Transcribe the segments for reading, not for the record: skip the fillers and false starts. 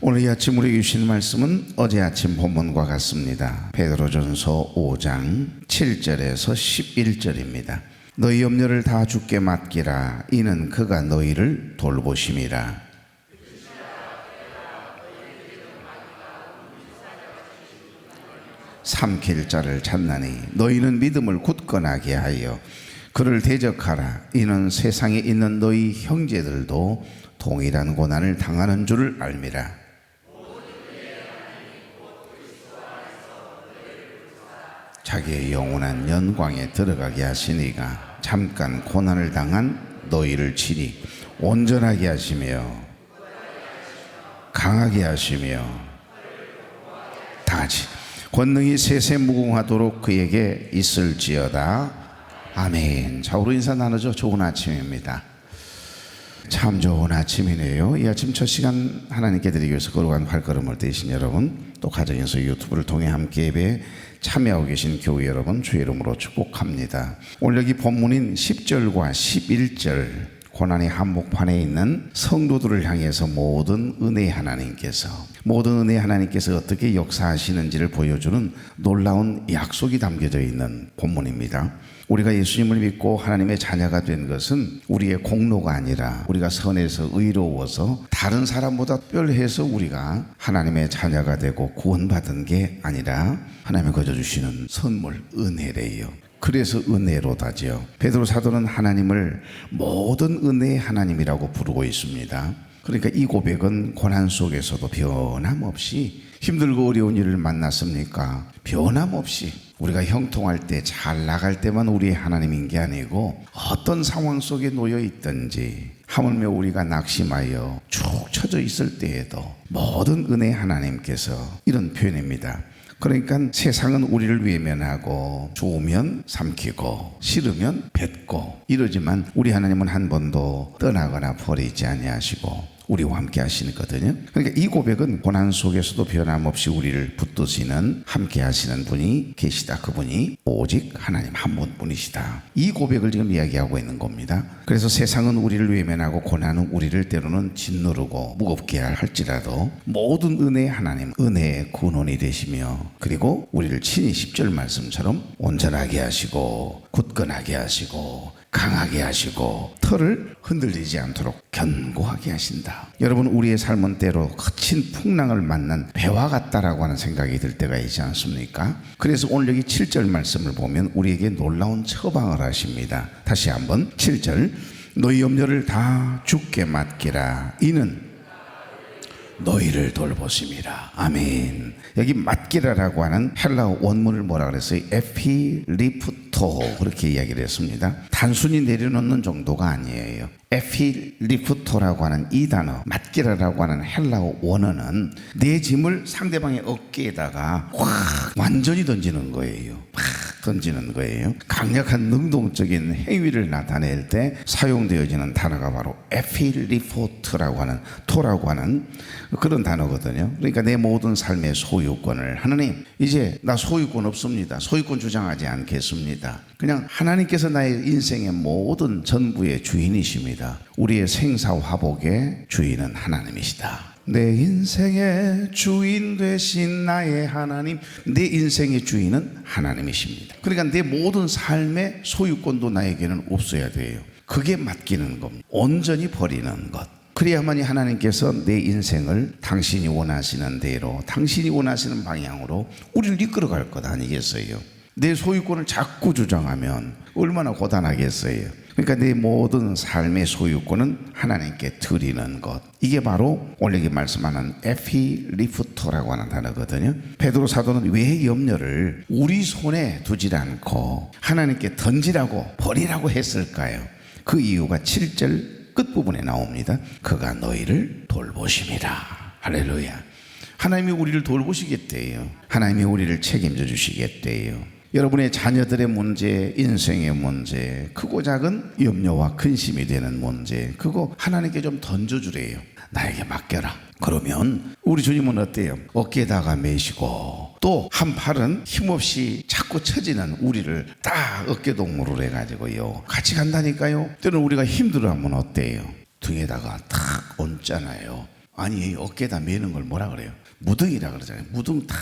오늘 이 아침 우리에게 주신 말씀은 어제 아침 본문과 같습니다. 베드로전서 5장 7절에서 11절입니다. 너희 염려를 다 주께 맡기라. 이는 그가 너희를 돌보심이라. 삼킬 자를 찾나니 너희는 믿음을 굳건하게 하여 그를 대적하라. 이는 세상에 있는 너희 형제들도 동일한 고난을 당하는 줄을 알미라. 자기의 영원한 영광에 들어가게 하시니가 잠깐 고난을 당한 너희를 친히 온전하게 하시며 강하게 하시며 다지 권능이 세세 무궁하도록 그에게 있을지어다. 아멘. 자, 우리 인사 나누죠. 좋은 아침입니다. 참 좋은 아침이네요. 이 아침 첫 시간 하나님께 드리기 위해서 걸어간 발걸음을 떼신 여러분, 또 가정에서 유튜브를 통해 함께 예배에 참여하고 계신 교회 여러분, 주의 이름으로 축복합니다. 오늘 여기 본문인 10절과 11절 고난의 한복판에 있는 성도들을 향해서 모든 은혜의 하나님께서 어떻게 역사하시는지를 보여주는 놀라운 약속이 담겨져 있는 본문입니다. 우리가 예수님을 믿고 하나님의 자녀가 된 것은 우리의 공로가 아니라 우리가 선해서 의로워서 다른 사람보다 특별해서 우리가 하나님의 자녀가 되고 구원받은 게 아니라 하나님이 거저 주시는 선물, 은혜래요. 그래서 은혜로다지요. 베드로 사도는 하나님을 모든 은혜의 하나님이라고 부르고 있습니다. 그러니까 이 고백은 고난 속에서도 변함없이, 힘들고 어려운 일을 만났습니까? 변함없이 우리가 형통할 때, 잘 나갈 때만 우리의 하나님인 게 아니고 어떤 상황 속에 놓여 있든지, 하물며 우리가 낙심하여 축 처져 있을 때에도 모든 은혜 하나님께서, 이런 표현입니다. 그러니까 세상은 우리를 외면하고 좋으면 삼키고 싫으면 뱉고 이러지만 우리 하나님은 한 번도 떠나거나 버리지 아니하시고 우리와 함께 하시거든요. 그러니까 이 고백은 고난 속에서도 변함없이 우리를 붙드시는, 함께 하시는 분이 계시다. 그분이 오직 하나님 한 분뿐이시다. 이 고백을 지금 이야기하고 있는 겁니다. 그래서 세상은 우리를 외면하고 고난은 우리를 때로는 짓누르고 무겁게 할지라도 모든 은혜의 하나님, 은혜의 근원이 되시며, 그리고 우리를 친히 10절 말씀처럼 온전하게 하시고 굳건하게 하시고 강하게 하시고 털을 흔들리지 않도록 견고하게 하신다. 여러분, 우리의 삶은 때로 거친 풍랑을 만난 배와 같다라고 하는 생각이 들 때가 있지 않습니까? 그래서 오늘 여기 7절 말씀을 보면 우리에게 놀라운 처방을 하십니다. 다시 한번 7절, 너희 염려를 다 주께 맡기라. 이는 너희를 돌보심이라. 아멘. 여기 맡기라라고 하는 헬라어 원문을 뭐라 그랬어요? 에피리프토, 그렇게 이야기를 했습니다. 단순히 내려놓는 정도가 아니에요. 에피리프토라고 하는 이 단어, 맡기라라고 하는 헬라어 원어는 내 짐을 상대방의 어깨에다가 확 완전히 던지는 거예요. 던지는 거예요. 강력한 능동적인 행위를 나타낼 때 사용되어지는 단어가 바로 에피리포트라고 하는, 토라고 하는 그런 단어거든요. 그러니까 내 모든 삶의 소유권을, 하나님 이제 나 소유권 없습니다. 소유권 주장하지 않겠습니다. 그냥 하나님께서 나의 인생의 모든 전부의 주인이십니다. 우리의 생사화복의 주인은 하나님이시다. 내 인생의 주인 되신 나의 하나님, 내 인생의 주인은 하나님이십니다. 그러니까 내 모든 삶의 소유권도 나에게는 없어야 돼요. 그게 맡기는 겁니다. 온전히 버리는 것. 그래야만이 하나님께서 내 인생을 당신이 원하시는 대로, 당신이 원하시는 방향으로 우리를 이끌어갈 것 아니겠어요? 내 소유권을 자꾸 주장하면 얼마나 고단하겠어요? 그러니까 내 모든 삶의 소유권은 하나님께 드리는 것, 이게 바로 오늘 여기 말씀하는 에피리프토라고 하는 단어거든요. 베드로 사도는 왜 염려를 우리 손에 두지 않고 하나님께 던지라고, 버리라고 했을까요? 그 이유가 7절 끝부분에 나옵니다. 그가 너희를 돌보심이라. 할렐루야. 하나님이 우리를 돌보시겠대요. 하나님이 우리를 책임져 주시겠대요. 여러분의 자녀들의 문제, 인생의 문제, 크고 작은 염려와 근심이 되는 문제, 그거 하나님께 좀 던져주래요. 나에게 맡겨라. 그러면 우리 주님은 어때요? 어깨에다가 메시고 또 한 팔은 힘없이 자꾸 처지는 우리를 딱 어깨동무를 해가지고요, 같이 간다니까요. 때는 우리가 힘들어하면 어때요? 등에다가 탁 얹잖아요. 아니 어깨에다 매는 걸 뭐라 그래요? 무등이라 그러잖아요. 무등 탁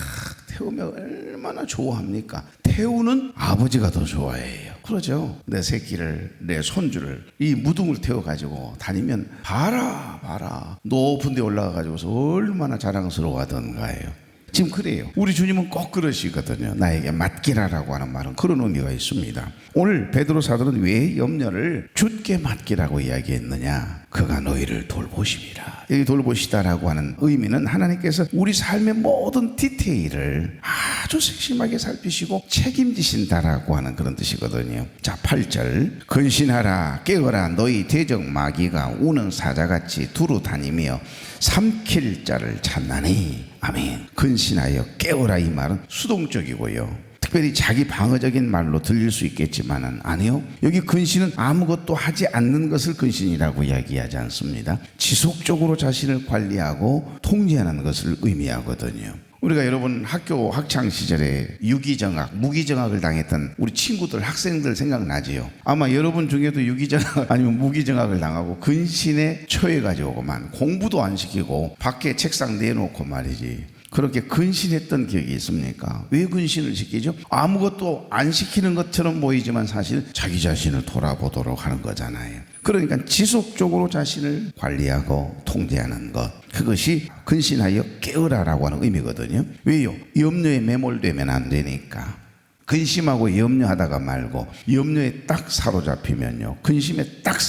태우면 얼마나 좋아합니까? 태우는 아버지가 더 좋아해요. 그러죠. 내 새끼를, 내 손주를 이 무등을 태워가지고 다니면 봐라 높은 데 올라가가지고서 얼마나 자랑스러워 하던가요. 지금 그래요. 우리 주님은 꼭 그러시거든요. 나에게 맡기라라고 하는 말은 그런 의미가 있습니다. 오늘 베드로 사도는 왜 염려를 주께 맡기라고 이야기했느냐? 그가 너희를 돌보심이라. 여기 돌보시다라고 하는 의미는 하나님께서 우리 삶의 모든 디테일을 아주 세심하게 살피시고 책임지신다라고 하는 그런 뜻이거든요. 자, 8절 근신하라 깨어라 너희 대적 마귀가 우는 사자같이 두루 다니며 삼킬 자를 찾나니. 아멘. 근신하여 깨어라 이 말은 수동적이고요. 특별히 자기 방어적인 말로 들릴 수 있겠지만은 아니요. 여기 근신은 아무것도 하지 않는 것을 근신이라고 이야기하지 않습니다. 지속적으로 자신을 관리하고 통제하는 것을 의미하거든요. 우리가 여러분 학교 학창 시절에 유기정학, 무기정학을 당했던 우리 친구들, 학생들 생각나지요? 아마 여러분 중에도 유기정학 아니면 무기정학을 당하고 근신에 처해가지고만 공부도 안 시키고 밖에 책상 내놓고 말이지. 그렇게 근신했던 기억이 있습니까? 왜 근신을 시키죠? 아무것도 안 시키는 것처럼 보이지만 사실 자기 자신을 돌아보도록 하는 거잖아요. 그러니까 지속적으로 자신을 관리하고 통제하는 것, 그것이 근신하여 깨어라라고 하는 의미거든요. 왜요? 염려에 매몰되면 안 되니까. 근심하고 염려하다가 말고 염려에 딱 사로잡히면요, 근심에 딱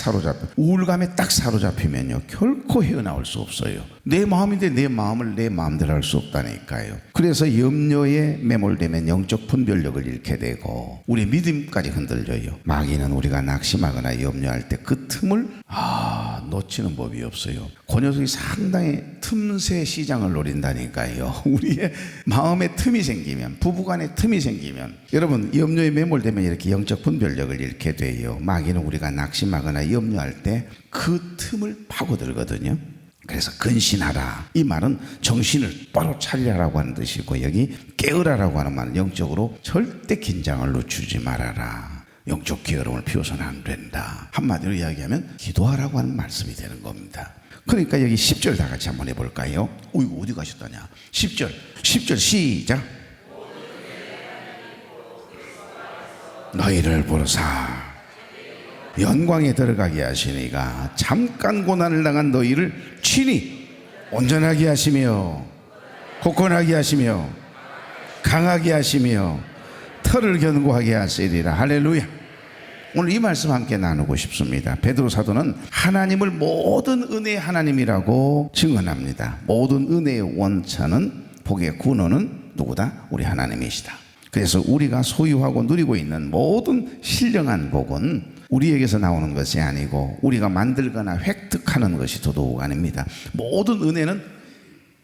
우울감에 딱 사로잡히면요 결코 헤어나올 수 없어요. 내 마음인데 내 마음을 내 마음대로 할 수 없다니까요. 그래서 염려에 매몰되면 영적 분별력을 잃게 되고 우리 믿음까지 흔들려요. 마귀는 우리가 낙심하거나 염려할 때 그 틈을 놓치는 법이 없어요. 그 녀석이 상당히 틈새 시장을 노린다니까요. 우리의 마음에 틈이 생기면, 부부간에 틈이 생기면, 여러분 염려에 매몰되면 이렇게 영적 분별력을 잃게 돼요. 마귀는 우리가 낙심하거나 염려할 때 그 틈을 파고들거든요. 그래서 근신하라 이 말은 정신을 바로 차리라라고 하는 뜻이고, 여기 깨어라라고 하는 말은 영적으로 절대 긴장을 늦추지 말아라. 영적 게으름을 피워서는 안 된다. 한마디로 이야기하면 기도하라고 하는 말씀이 되는 겁니다. 그러니까 여기 10절 다 같이 한번 해볼까요? 이거 어디 가셨다냐? 10절 시작. 너희를 부르사 영광에 들어가게 하시니가 잠깐 고난을 당한 너희를 친히 온전하게 하시며 굳건하게 하시며 강하게 하시며 털을 견고하게 하시리라. 할렐루야. 오늘 이 말씀 함께 나누고 싶습니다. 베드로 사도는 하나님을 모든 은혜의 하나님이라고 증언합니다. 모든 은혜의 원천은, 복의 근원은 누구다? 우리 하나님이시다. 그래서 우리가 소유하고 누리고 있는 모든 신령한 복은 우리에게서 나오는 것이 아니고 우리가 만들거나 획득하는 것이 더더욱 아닙니다. 모든 은혜는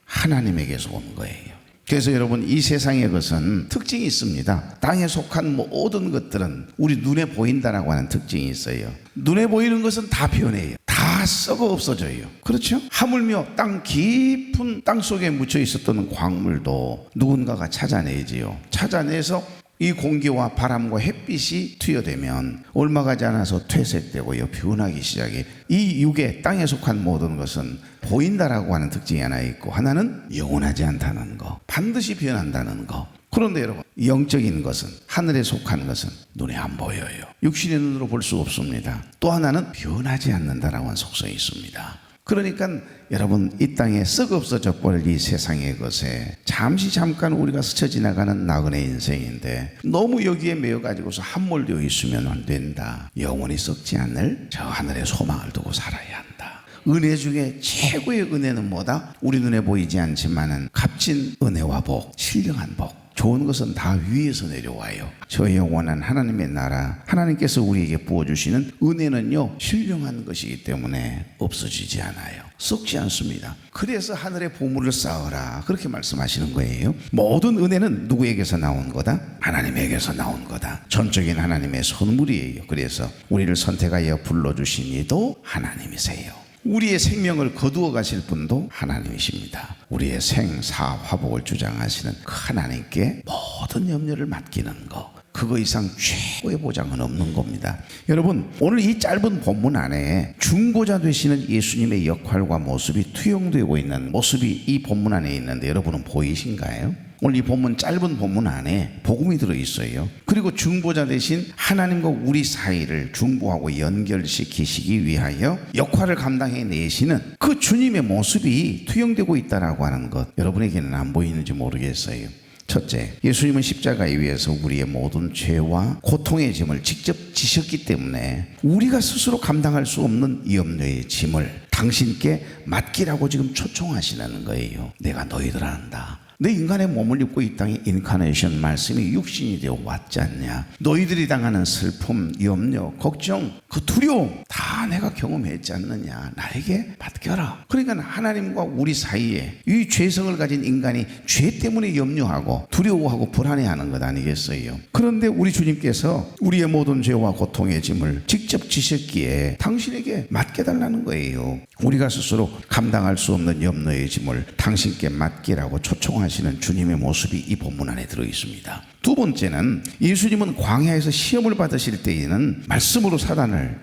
하나님에게서 온 거예요. 그래서 여러분 이 세상의 것은 특징이 있습니다. 땅에 속한 모든 것들은 우리 눈에 보인다라고 하는 특징이 있어요. 눈에 보이는 것은 다 변해요. 다 썩어 없어져요. 그렇죠? 하물며 땅 깊은 땅 속에 묻혀 있었던 광물도 누군가가 찾아내지요. 찾아내서 이 공기와 바람과 햇빛이 투여되면 얼마 가지 않아서 퇴색되고요, 변하기 시작해. 이 육에 땅에 속한 모든 것은 보인다라고 하는 특징이 하나 있고, 하나는 영원하지 않다는 거, 반드시 변한다는 거. 그런데 여러분 영적인 것은, 하늘에 속한 것은 눈에 안 보여요. 육신의 눈으로 볼 수 없습니다. 또 하나는 변하지 않는다라고 하는 속성이 있습니다. 그러니까 여러분 이 땅에 썩 없어져 버릴 이 세상의 것에 잠깐 우리가 스쳐 지나가는 나그네 인생인데 너무 여기에 매여 가지고서 함몰되어 있으면 안 된다. 영원히 썩지 않을 저 하늘의 소망을 두고 살아야 한다. 은혜 중에 최고의 은혜는 뭐다? 우리 눈에 보이지 않지만은 값진 은혜와 복, 신령한 복, 좋은 것은 다 위에서 내려와요. 저 영원한 하나님의 나라, 하나님께서 우리에게 부어주시는 은혜는요 신령한 것이기 때문에 없어지지 않아요. 썩지 않습니다. 그래서 하늘의 보물을 쌓으라 그렇게 말씀하시는 거예요. 모든 은혜는 누구에게서 나온 거다? 하나님에게서 나온 거다. 전적인 하나님의 선물이에요. 그래서 우리를 선택하여 불러주신 이도 하나님이세요. 우리의 생명을 거두어 가실 분도 하나님이십니다. 우리의 생사 화복을 주장하시는 그 하나님께 모든 염려를 맡기는 것, 그거 이상 최고의 보장은 없는 겁니다. 여러분, 오늘 이 짧은 본문 안에 중보자 되시는 예수님의 역할과 모습이 투영되고 있는 모습이 이 본문 안에 있는데 여러분은 보이신가요? 오늘 이 본문, 짧은 본문 안에 복음이 들어있어요. 그리고 중보자 대신 하나님과 우리 사이를 중보하고 연결시키시기 위하여 역할을 감당해내시는 그 주님의 모습이 투영되고 있다고 하는 것, 여러분에게는 안 보이는지 모르겠어요. 첫째, 예수님은 십자가에 위해서 우리의 모든 죄와 고통의 짐을 직접 지셨기 때문에 우리가 스스로 감당할 수 없는 염려의 짐을 당신께 맡기라고 지금 초청하시는 거예요. 내가 너희들 안다. 내 인간의 몸을 입고 이 땅에 인카네이션 말씀이 육신이 되어 왔지 않냐. 너희들이 당하는 슬픔, 염려, 걱정, 그 두려움 다 내가 경험했지 않느냐. 나에게 맡겨라. 그러니까 하나님과 우리 사이에 이 죄성을 가진 인간이 죄 때문에 염려하고 두려워하고 불안해하는 것 아니겠어요? 그런데 우리 주님께서 우리의 모든 죄와 고통의 짐을 직접 지셨기에 당신에게 맡겨달라는 거예요. 우리가 스스로 감당할 수 없는 염려의 짐을 당신께 맡기라고 초청하시는 주님의 모습이 이 본문 안에 들어있습니다. 두 번째는 예수님은 광야에서 시험을 받으실 때에는 말씀으로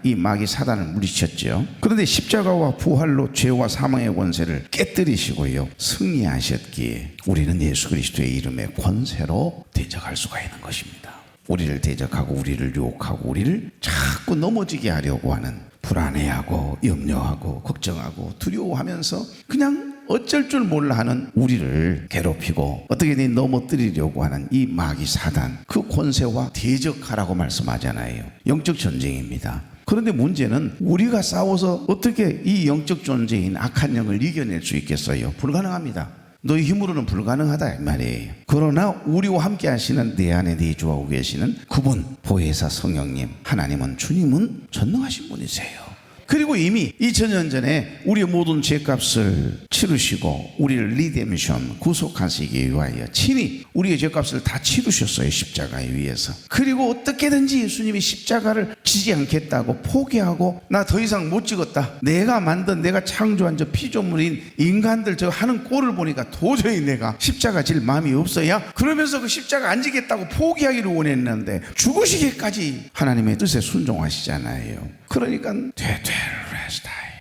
이 마귀 사단을 물리쳤죠. 그런데 십자가와 부활로 죄와 사망의 권세를 깨뜨리시고요, 승리하셨기에 우리는 예수 그리스도의 이름의 권세로 대적할 수가 있는 것입니다. 우리를 대적하고 우리를 유혹하고 우리를 자꾸 넘어지게 하려고 하는, 불안해하고 염려하고 걱정하고 두려워하면서 그냥 어쩔 줄 몰라 하는 우리를 괴롭히고 어떻게든 넘어뜨리려고 하는 이 마귀 사단, 그 권세와 대적하라고 말씀하잖아요. 영적 전쟁입니다. 그런데 문제는 우리가 싸워서 어떻게 이 영적 존재인 악한 영을 이겨낼 수 있겠어요? 불가능합니다. 너희 힘으로는 불가능하다 이 말이에요. 그러나 우리와 함께 하시는 내 안에 내주하고 계시는 그분, 보혜사 성령님, 하나님은, 주님은 전능하신 분이세요. 그리고 이미 2000년 전에 우리의 모든 죄값을 치르시고 우리를 리데미션, 구속하시기 위하여 친히 우리의 죄값을 다 치르셨어요. 십자가에 위해서. 그리고 어떻게든지 예수님이 십자가를 지지 않겠다고 포기하고 나 더 이상 못 찍었다, 내가 만든, 내가 창조한 저 피조물인 인간들 저 하는 꼴을 보니까 도저히 내가 십자가 질 마음이 없어야, 그러면서 그 십자가 안 지겠다고 포기하기를 원했는데 죽으시기까지 하나님의 뜻에 순종하시잖아요. 그러니까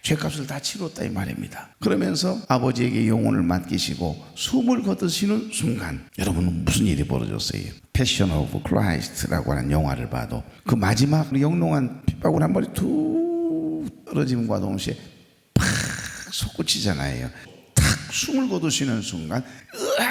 죄값을 다 치렀다 이 말입니다. 그러면서 아버지에게 영혼을 맡기시고 숨을 거두시는 순간 여러분은 무슨 일이 벌어졌어요? 패션 오브 크라이스트라고 하는 영화를 봐도 그 마지막 영롱한 핏방울 한 번이 툭 떨어짐과 동시에 팍 솟구치잖아요. 탁 숨을 거두시는 순간 으아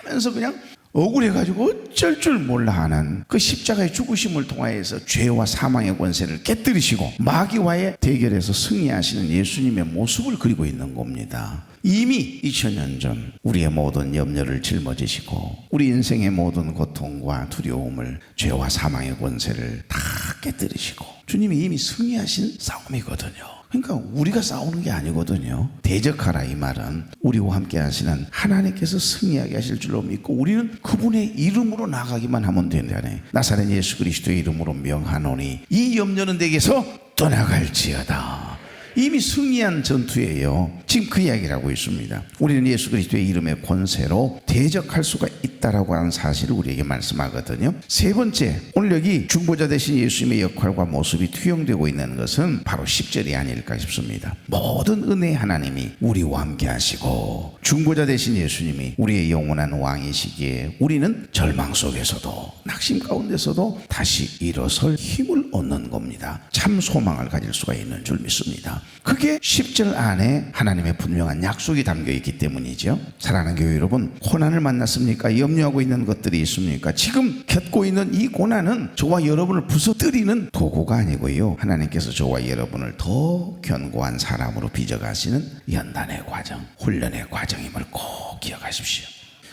하면서 그냥 억울해가지고 어쩔 줄 몰라 하는 그 십자가의 죽으심을 통하여서 죄와 사망의 권세를 깨뜨리시고 마귀와의 대결에서 승리하시는 예수님의 모습을 그리고 있는 겁니다. 이미 2000년 전 우리의 모든 염려를 짊어지시고 우리 인생의 모든 고통과 두려움을, 죄와 사망의 권세를 다 깨뜨리시고 주님이 이미 승리하신 싸움이거든요. 그러니까 우리가 싸우는 게 아니거든요. 대적하라 이 말은 우리와 함께 하시는 하나님께서 승리하게 하실 줄로 믿고 우리는 그분의 이름으로 나가기만 하면 된다네. 나사렛 예수 그리스도의 이름으로 명하노니 이 염려는 내게서 떠나갈지어다. 이미 승리한 전투예요. 지금 그 이야기를 하고 있습니다. 우리는 예수 그리스도의 이름의 권세로 대적할 수가 있다라고 하는 사실을 우리에게 말씀하거든요. 세 번째, 오늘 여기 중보자 되신 예수님의 역할과 모습이 투영되고 있는 것은 바로 10절이 아닐까 싶습니다. 모든 은혜의 하나님이 우리와 함께 하시고 중보자 되신 예수님이 우리의 영원한 왕이시기에 우리는 절망 속에서도 낙심 가운데서도 다시 일어설 힘을 얻는 겁니다. 참 소망을 가질 수가 있는 줄 믿습니다. 그게 10절 안에 하나님의 분명한 약속이 담겨 있기 때문이죠. 사랑하는 교회 여러분, 고난을 만났습니까? 염려하고 있는 것들이 있습니까? 지금 겪고 있는 이 고난은 저와 여러분을 부서뜨리는 도구가 아니고요, 하나님께서 저와 여러분을 더 견고한 사람으로 빚어가시는 연단의 과정, 훈련의 과정임을 꼭 기억하십시오.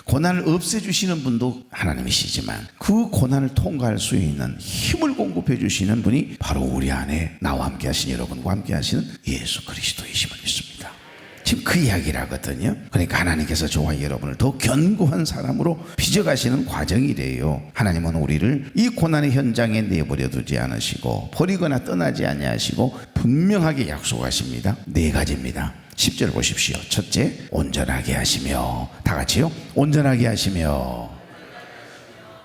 고난을 없애주시는 분도 하나님이시지만 그 고난을 통과할 수 있는 힘을 공급해 주시는 분이 바로 우리 안에 나와 함께 하신 여러분과 함께 하시는 예수 그리스도이심을 믿습니다. 지금 그 이야기를 하거든요. 그러니까 하나님께서 저와 여러분을 더 견고한 사람으로 빚어가시는 과정이래요. 하나님은 우리를 이 고난의 현장에 내버려 두지 않으시고 버리거나 떠나지 아니하시고 분명하게 약속하십니다. 네 가지입니다. 10절 보십시오. 첫째, 온전하게 하시며, 다 같이요. 온전하게 하시며,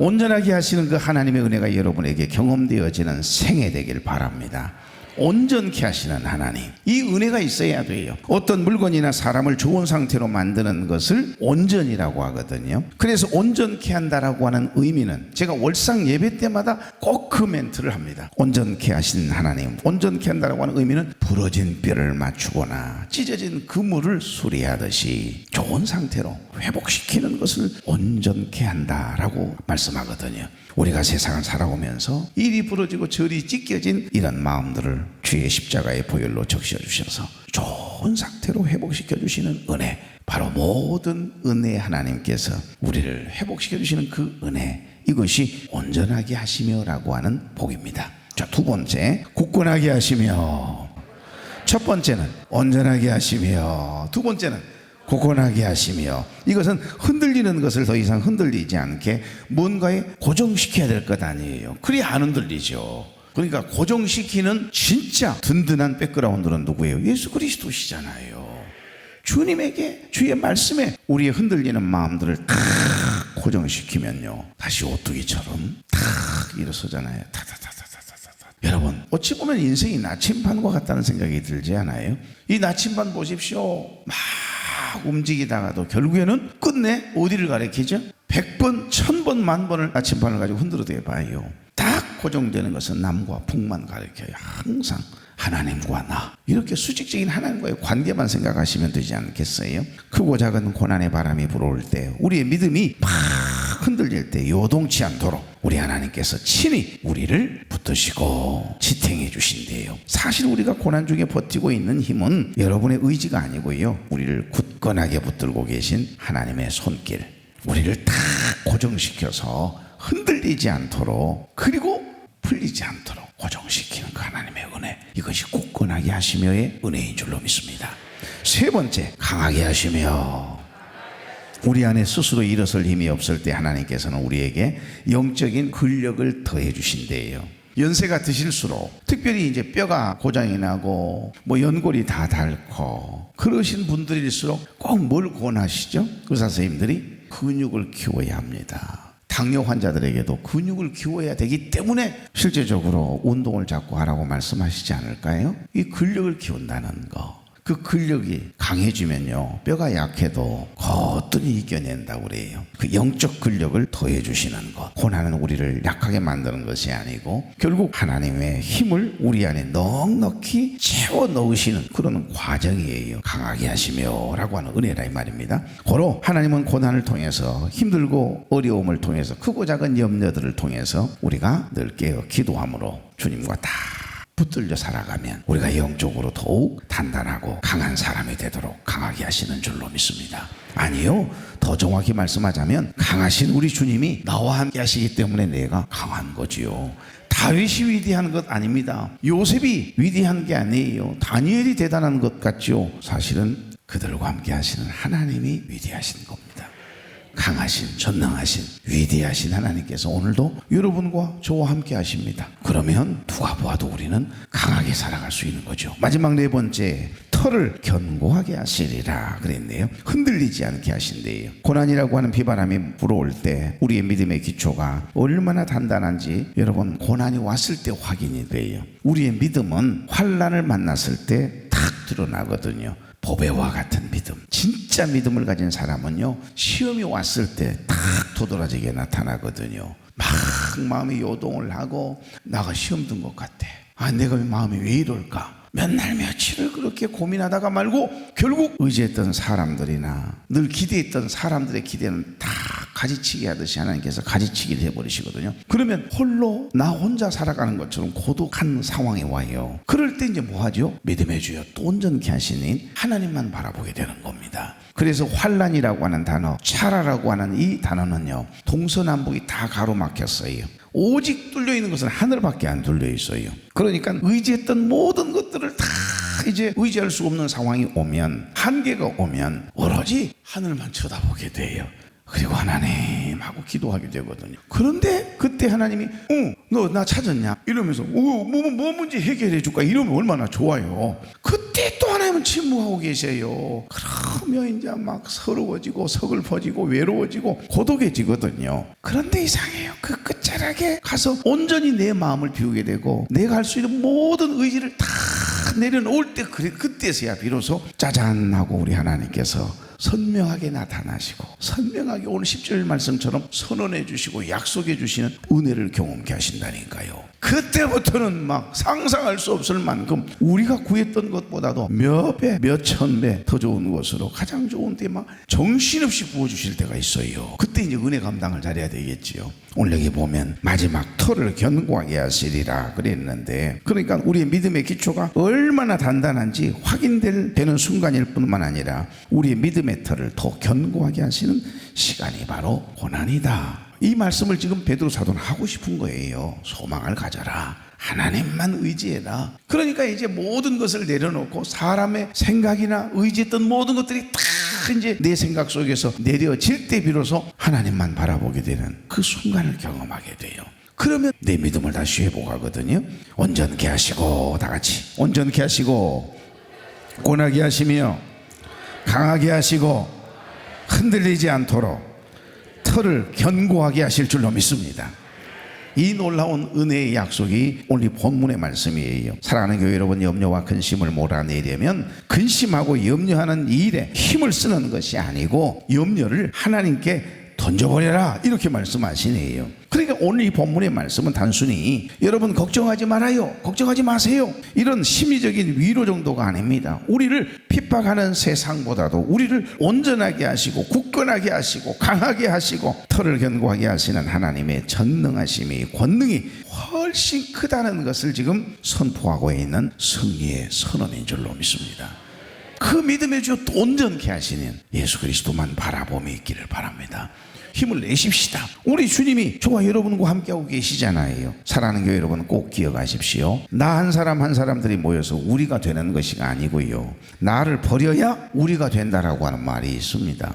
온전하게 하시는 그 하나님의 은혜가 여러분에게 경험되어지는 생애 되길 바랍니다. 온전케 하시는 하나님, 이 은혜가 있어야 돼요. 어떤 물건이나 사람을 좋은 상태로 만드는 것을 온전이라고 하거든요. 그래서 온전케 한다라고 하는 의미는 제가 월상 예배 때마다 꼭 그 멘트를 합니다. 온전케 하시는 하나님, 온전케 한다라고 하는 의미는 부러진 뼈를 맞추거나 찢어진 그물을 수리하듯이 좋은 상태로 회복시키는 것을 온전케 한다라고 말씀하거든요. 우리가 세상을 살아오면서 이리 부러지고 저리 찢겨진 이런 마음들을 주의 십자가의 보혈로 적셔 주셔서 좋은 상태로 회복시켜 주시는 은혜, 바로 모든 은혜의 하나님께서 우리를 회복시켜 주시는 그 은혜, 이것이 온전하게 하시며라고 하는 복입니다. 자, 두 번째, 굳건하게 하시며. 첫 번째는 온전하게 하시며, 두 번째는 굳건하게 하시며. 이것은 흔들리는 것을 더 이상 흔들리지 않게 뭔가에 고정시켜야 될 것 아니에요. 그래야 안 흔들리죠. 그러니까 고정시키는 진짜 든든한 백그라운드는 누구예요? 예수 그리스도시잖아요. 주님에게, 주의 말씀에 우리의 흔들리는 마음들을 탁 고정시키면요, 다시 오뚜기처럼 탁 일어서잖아요. 여러분, 어찌 보면 인생이 나침반과 같다는 생각이 들지 않아요? 이 나침반 보십시오. 막 움직이다가도 결국에는 끝내 어디를 가리키죠? 100번, 1000번, 만번을 나침반을 가지고 흔들어대 봐요. 딱 고정되는 것은 남과 북만 가리켜요. 항상 하나님과 나, 이렇게 수직적인 하나님과의 관계만 생각하시면 되지 않겠어요? 크고 작은 고난의 바람이 불어올 때, 우리의 믿음이 막 흔들릴 때 요동치 않도록 우리 하나님께서 친히 우리를 붙드시고 지탱해 주신대요. 사실 우리가 고난 중에 버티고 있는 힘은 여러분의 의지가 아니고요, 우리를 굳건하게 붙들고 계신 하나님의 손길, 우리를 딱 고정시켜서 흔들리지 않도록, 그리고 풀리지 않도록 고정시키는 그 하나님의 은혜, 이것이 굳건하게 하시며의 은혜인 줄로 믿습니다. 세 번째, 강하게 하시며. 우리 안에 스스로 일어설 힘이 없을 때 하나님께서는 우리에게 영적인 근력을 더해 주신대요. 연세가 드실수록, 특별히 이제 뼈가 고장이 나고 뭐 연골이 다 닳고 그러신 분들일수록 꼭 뭘 권하시죠? 의사 선생님들이 근육을 키워야 합니다. 당뇨 환자들에게도 근육을 키워야 되기 때문에 실제적으로 운동을 자꾸 하라고 말씀하시지 않을까요? 이 근력을 키운다는 거, 그 근력이 강해지면요, 뼈가 약해도 거뜬히 이겨낸다고 그래요. 그 영적 근력을 더해 주시는 것, 고난은 우리를 약하게 만드는 것이 아니고 결국 하나님의 힘을 우리 안에 넉넉히 채워 넣으시는 그런 과정이에요. 강하게 하시며 라고 하는 은혜라 이 말입니다. 고로 하나님은 고난을 통해서, 힘들고 어려움을 통해서, 크고 작은 염려들을 통해서 우리가 늘 깨어 기도함으로 주님과 다 붙들려 살아가면 우리가 영적으로 더욱 단단하고 강한 사람이 되도록 강하게 하시는 줄로 믿습니다. 아니요, 더 정확히 말씀하자면 강하신 우리 주님이 나와 함께 하시기 때문에 내가 강한 거지요. 다윗이 위대한 것 아닙니다. 요셉이 위대한 게 아니에요. 다니엘이 대단한 것 같죠. 사실은 그들과 함께 하시는 하나님이 위대하신 겁니다. 강하신, 전능하신, 위대하신 하나님께서 오늘도 여러분과 저와 함께 하십니다. 그러면 누가 보아도 우리는 강하게 살아갈 수 있는 거죠. 마지막 네 번째, 털을 견고하게 하시리라 그랬네요. 흔들리지 않게 하신대요. 고난이라고 하는 비바람이 불어올 때 우리의 믿음의 기초가 얼마나 단단한지 여러분, 고난이 왔을 때 확인이 돼요. 우리의 믿음은 환난을 만났을 때 탁 드러나거든요. 보배와 같은 믿음, 진짜 믿음을 가진 사람은요, 시험이 왔을 때 탁 도드라지게 나타나거든요. 막 마음이 요동을 하고, 나가 시험 든 것 같아, 내가 마음이 왜 이럴까, 몇 날 며칠을 그렇게 고민하다가 말고 결국 의지했던 사람들이나 늘 기대했던 사람들의 기대는 다 가지치기 하듯이 하나님께서 가지치기를 해버리시거든요. 그러면 홀로 나 혼자 살아가는 것처럼 고독한 상황이 와요. 그럴 때 이제 뭐 하죠? 믿음의 주여 또 온전케 하시니 하나님만 바라보게 되는 겁니다. 그래서 환난이라고 하는 단어, 차라라고 하는 이 단어는요, 동서남북이 다 가로막혔어요. 오직 뚫려 있는 것은 하늘밖에 안 뚫려 있어요. 그러니까 의지했던 모든 것들을 다 이제 의지할 수 없는 상황이 오면, 한계가 오면 오로지 하늘만 쳐다보게 돼요. 그리고 하나님 하고 기도하게 되거든요. 그런데 그때 하나님이 너 나 찾았냐? 이러면서 뭐 문제 해결해 줄까? 이러면 얼마나 좋아요. 그때 또 하나님은 침묵하고 계세요. 그러면 이제 막 서러워지고 서글퍼지고 외로워지고 고독해지거든요. 그런데 이상해요. 그 끝자락에 가서 온전히 내 마음을 비우게 되고 내가 할 수 있는 모든 의지를 다 내려놓을 때 그때서야 비로소 짜잔 하고 우리 하나님께서 선명하게 나타나시고 선명하게 오늘 10절 말씀처럼 선언해 주시고 약속해 주시는 은혜를 경험케 하신다니까요. 그때부터는 막 상상할 수 없을 만큼 우리가 구했던 것보다도 몇 배, 몇 천 배 더 좋은 것으로 가장 좋은 때 막 정신없이 부어주실 때가 있어요. 그때 이제 은혜 감당을 잘해야 되겠지요. 오늘 여기 보면 마지막 터를 견고하게 하시리라 그랬는데, 그러니까 우리의 믿음의 기초가 얼마나 단단한지 확인되는 순간일 뿐만 아니라 우리의 믿음의 터를 더 견고하게 하시는 시간이 바로 고난이다. 이 말씀을 지금 베드로 사도는 하고 싶은 거예요. 소망을 가져라. 하나님만 의지해라. 그러니까 이제 모든 것을 내려놓고 사람의 생각이나 의지했던 모든 것들이 다 이제 내 생각 속에서 내려질 때 비로소 하나님만 바라보게 되는 그 순간을 경험하게 돼요. 그러면 내 믿음을 다시 회복하거든요. 온전케 하시고, 다 같이 온전케 하시고, 권하게 하시며 강하게 하시고 흔들리지 않도록 터를 견고하게 하실 줄로 믿습니다. 이 놀라운 은혜의 약속이 오늘 본문의 말씀이에요. 사랑하는 교회 여러분, 염려와 근심을 몰아내려면 근심하고 염려하는 일에 힘을 쓰는 것이 아니고 염려를 하나님께 던져버려라, 이렇게 말씀하시네요. 그러니까 오늘 이 본문의 말씀은 단순히 여러분 걱정하지 말아요, 걱정하지 마세요, 이런 심리적인 위로 정도가 아닙니다. 우리를 핍박하는 세상보다도 우리를 온전하게 하시고 굳건하게 하시고 강하게 하시고 터를 견고하게 하시는 하나님의 전능하심이, 권능이 훨씬 크다는 것을 지금 선포하고 있는 승리의 선언인 줄로 믿습니다. 그 믿음의 주 온전케 하시는 예수 그리스도만 바라보며 있기를 바랍니다. 힘을 내십시다. 우리 주님이 저와 여러분과 함께하고 계시잖아요. 사랑하는 교회 여러분, 꼭 기억하십시오. 나 한 사람 한 사람들이 모여서 우리가 되는 것이 아니고요, 나를 버려야 우리가 된다라고 하는 말이 있습니다.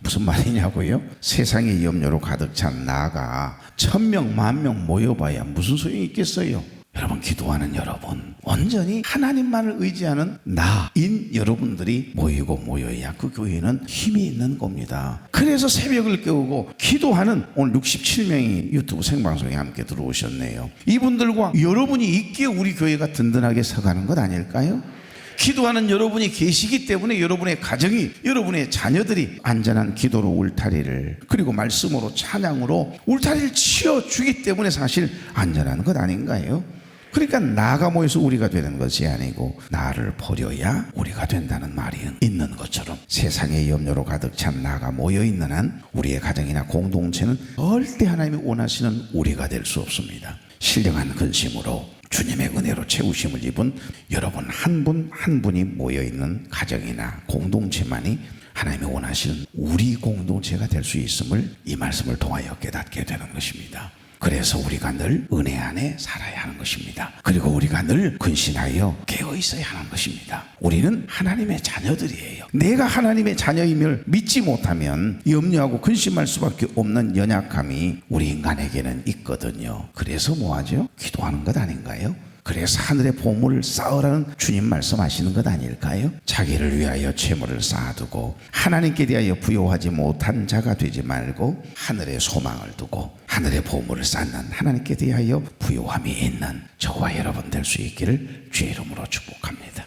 무슨 말이냐고요? 세상의 염려로 가득 찬 나가 1000명, 10,000명 모여봐야 무슨 소용이 있겠어요? 여러분, 기도하는 여러분, 온전히 하나님만을 의지하는 나인 여러분들이 모여야 그 교회는 힘이 있는 겁니다. 그래서 새벽을 깨우고 기도하는 오늘 67명이 유튜브 생방송에 함께 들어오셨네요. 이분들과 여러분이 있기에 우리 교회가 든든하게 서가는 것 아닐까요? 기도하는 여러분이 계시기 때문에 여러분의 가정이, 여러분의 자녀들이 안전한 기도로 울타리를, 그리고 말씀으로 찬양으로 울타리를 치워주기 때문에 사실 안전한 것 아닌가요? 그러니까 나가 모여서 우리가 되는 것이 아니고 나를 버려야 우리가 된다는 말이 있는 것처럼 세상의 염려로 가득 찬 나가 모여있는 한 우리의 가정이나 공동체는 절대 하나님이 원하시는 우리가 될 수 없습니다. 신령한 근심으로 주님의 은혜로 채우심을 입은 여러분 한 분 한 분이 모여있는 가정이나 공동체만이 하나님이 원하시는 우리 공동체가 될 수 있음을 이 말씀을 통하여 깨닫게 되는 것입니다. 그래서 우리가 늘 은혜 안에 살아야 하는 것입니다. 그리고 우리가 늘 근신하여 깨어 있어야 하는 것입니다. 우리는 하나님의 자녀들이에요. 내가 하나님의 자녀임을 믿지 못하면 염려하고 근심할 수밖에 없는 연약함이 우리 인간에게는 있거든요. 그래서 뭐하죠? 기도하는 것 아닌가요? 그래서 하늘의 보물을 쌓으라는 주님 말씀하시는 것 아닐까요? 자기를 위하여 재물을 쌓아두고 하나님께 대하여 부요하지 못한 자가 되지 말고 하늘의 소망을 두고 하늘의 보물을 쌓는 하나님께 대하여 부요함이 있는 저와 여러분 될 수 있기를 주의 이름으로 축복합니다.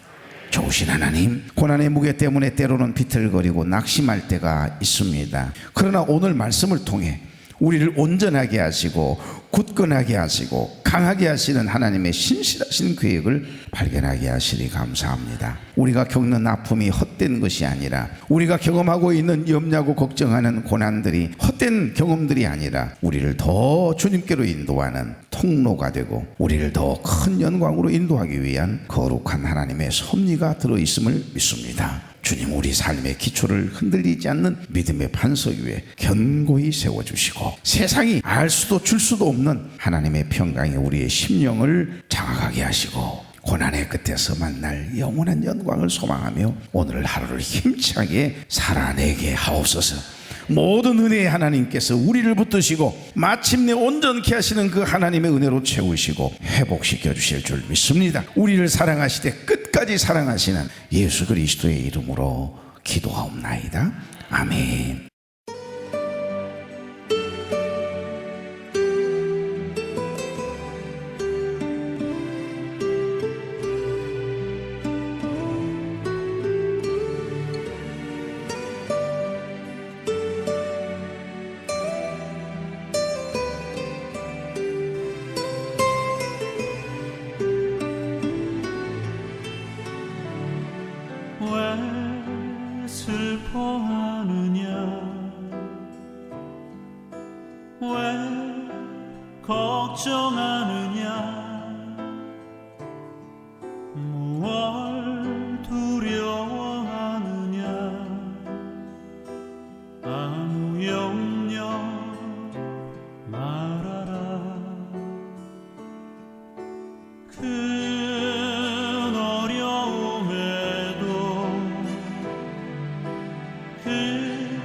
좋으신 하나님, 고난의 무게 때문에 때로는 비틀거리고 낙심할 때가 있습니다. 그러나 오늘 말씀을 통해 우리를 온전하게 하시고 굳건하게 하시고 강하게 하시는 하나님의 신실하신 계획을 발견하게 하시니 감사합니다. 우리가 겪는 아픔이 헛된 것이 아니라, 우리가 경험하고 있는 염려하고 걱정하는 고난들이 헛된 경험들이 아니라 우리를 더 주님께로 인도하는 통로가 되고 우리를 더 큰 영광으로 인도하기 위한 거룩한 하나님의 섭리가 들어있음을 믿습니다. 주님, 우리 삶의 기초를 흔들리지 않는 믿음의 반석 위에 견고히 세워주시고 세상이 알 수도 줄 수도 없는 하나님의 평강이 우리의 심령을 장악하게 하시고 고난의 끝에서 만날 영원한 영광을 소망하며 오늘 하루를 힘차게 살아내게 하옵소서. 모든 은혜의 하나님께서 우리를 붙드시고 마침내 온전케 하시는 그 하나님의 은혜로 채우시고 회복시켜 주실 줄 믿습니다. 우리를 사랑하시되 끝까지 사랑하시는 예수 그리스도의 이름으로 기도하옵나이다. 아멘. 왜 슬퍼하느냐, 왜 걱정하느냐, 무얼 두려워하느냐, 아무 염려 말아라. 큰 어려움에도 큰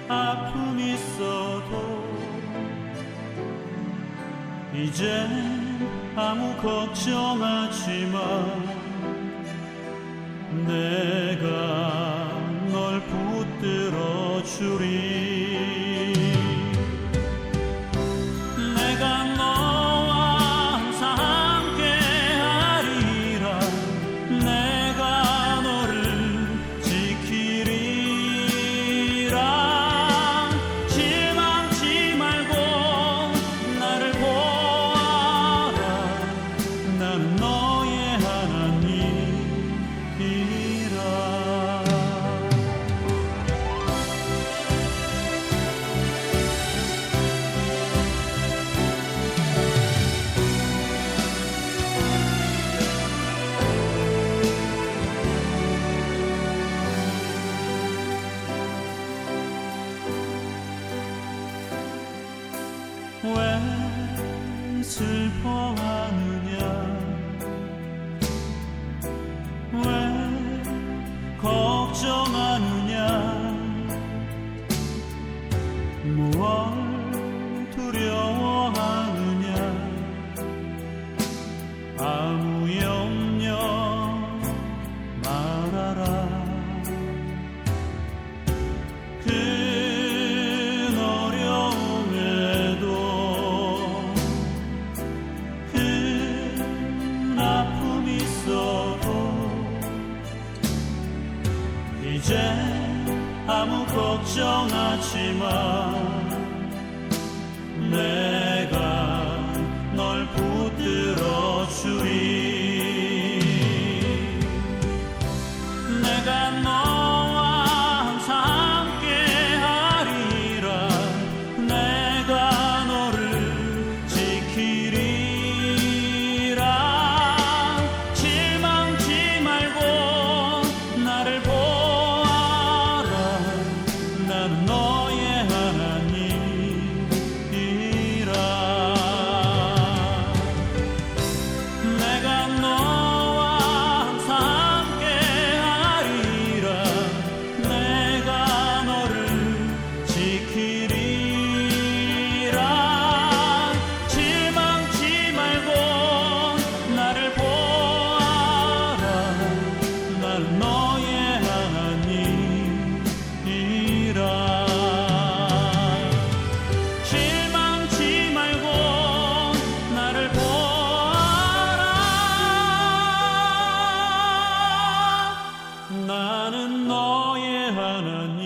아픔 있어도 이젠 아무 걱정하지 마. 내가 널 붙들어 주리. 내가 너와 항상 함께 하리라. 내가 너를 지키리라. 실망치 말고 나를 보아라. 나는 너의 하나님이라. 왜 슬퍼하느냐, 왜 걱정하느냐, 무얼 두려워하느냐, 아무 염려 말아라. 큰 어려움에도 큰 아픔 있어도 이제 아무 걱정하지 마. 내가 널 붙들어 주리. 내가 너와 항상 함께 하리라. 내가 너를 지키리라. 실망치 말고 나를 보아라. 나는 너의 하나님이라. 내가 너와 항상 함께 하리라. 내가 너를 지키리라. 실망치 말고 나를 보아라. 나는 너의 하나님이라. 실망치 말고 나를 보아라. 나는 너의 하나님.